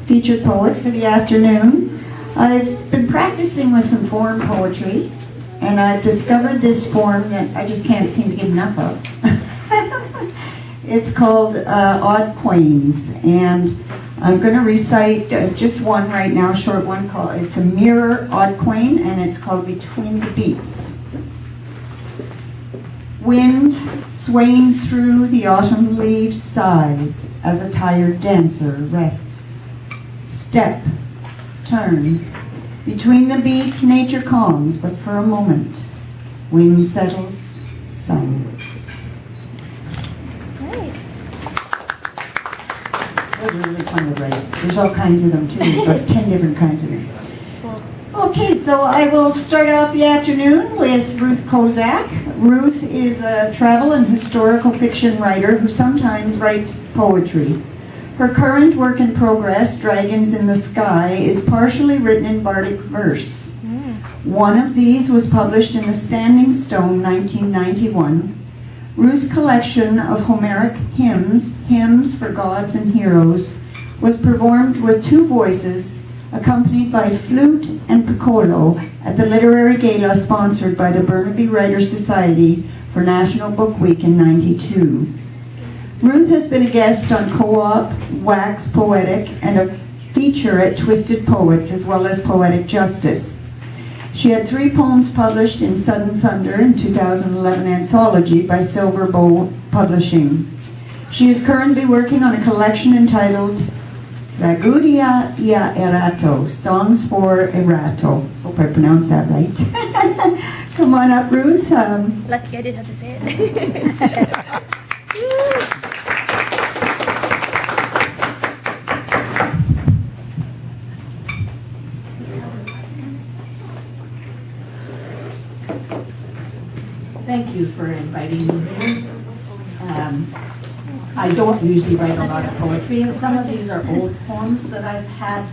featured poet for the afternoon. I've been practicing with some form poetry, and I've discovered this form that I just can't seem to get enough of. It's called Odd Quains, and I'm going to recite just one right now, short one. It's a mirror odd quain, and it's called Between the Beats. Wind swaying through the autumn leaves sighs as a tired dancer rests. Step, turn. Between the beats nature calms, but for a moment. Wind settles, sun. Nice. Those are really fun to write. There's all kinds of them too, but 10 different kinds of them. Okay, so I will start off the afternoon with Ruth Kozak. Ruth is a travel and historical fiction writer who sometimes writes poetry. Her current work in progress, Dragons in the Sky, is partially written in bardic verse. One of these was published in the Standing Stone, 1991. Ruth's collection of Homeric hymns, Hymns for Gods and Heroes, was performed with two voices, accompanied by flute and piccolo at the literary gala sponsored by the Burnaby Writers Society for National Book Week in '92. Ruth has been a guest on Co-op, Wax Poetic, and a feature at Twisted Poets, as well as Poetic Justice. She had 3 poems published in Sudden Thunder in 2011 anthology by Silver Bow Publishing. She is currently working on a collection entitled Tragudia ia Erato, Songs for Erato. Hope I pronounced that right. Come on up, Ruth. Lucky I didn't have to say it. Thank you for inviting me here. I don't usually write a lot of poetry, and some of these are old poems that I've had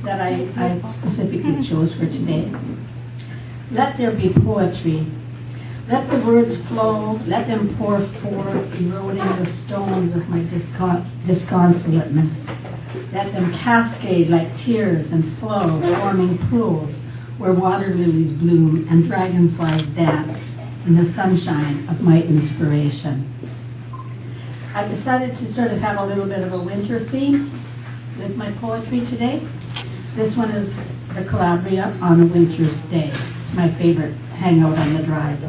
that I specifically chose for today. Let there be poetry. Let the words flow, let them pour forth, eroding the stones of my disconsolateness. Let them cascade like tears and flow, forming pools where water lilies bloom and dragonflies dance in the sunshine of my inspiration. I decided to sort of have a little bit of a winter theme with my poetry today. This one is the Calabria on a winter's day. It's my favorite hangout on the drive.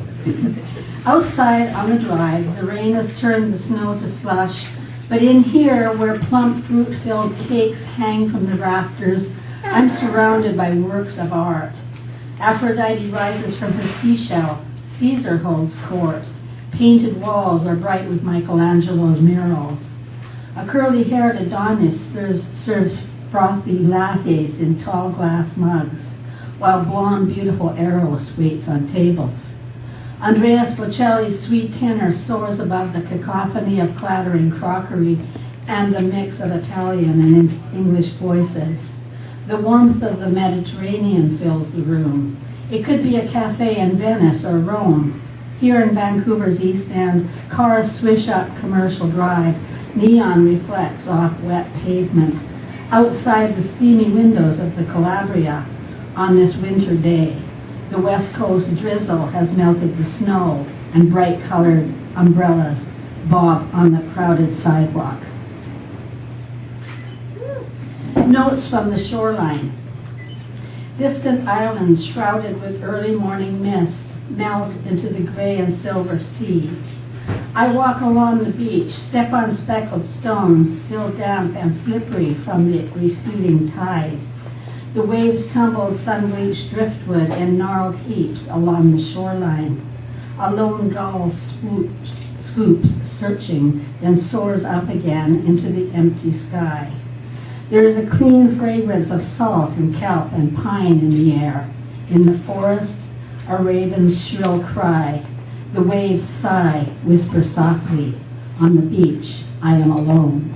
Outside on the drive, the rain has turned the snow to slush, but in here, where plump fruit-filled cakes hang from the rafters, I'm surrounded by works of art. Aphrodite rises from her seashell. Caesar holds court. Painted walls are bright with Michelangelo's murals. A curly-haired Adonis serves frothy lattes in tall glass mugs, while blonde, beautiful Eros waits on tables. Andreas Bocelli's sweet tenor soars above the cacophony of clattering crockery and the mix of Italian and English voices. The warmth of the Mediterranean fills the room. It could be a cafe in Venice or Rome. Here in Vancouver's East End, cars swish up Commercial Drive. Neon reflects off wet pavement. Outside the steamy windows of the Calabria on this winter day, the West Coast drizzle has melted the snow, and bright-colored umbrellas bob on the crowded sidewalk. Notes from the shoreline. Distant islands shrouded with early morning mist melt into the gray and silver sea. I walk along the beach, step on speckled stones, still damp and slippery from the receding tide. The waves tumble sun-bleached driftwood in gnarled heaps along the shoreline. A lone gull scoops, searching, then soars up again into the empty sky. There is a clean fragrance of salt and kelp and pine in the air. In the forest, a raven's shrill cry. The waves sigh, whisper softly. On the beach, I am alone.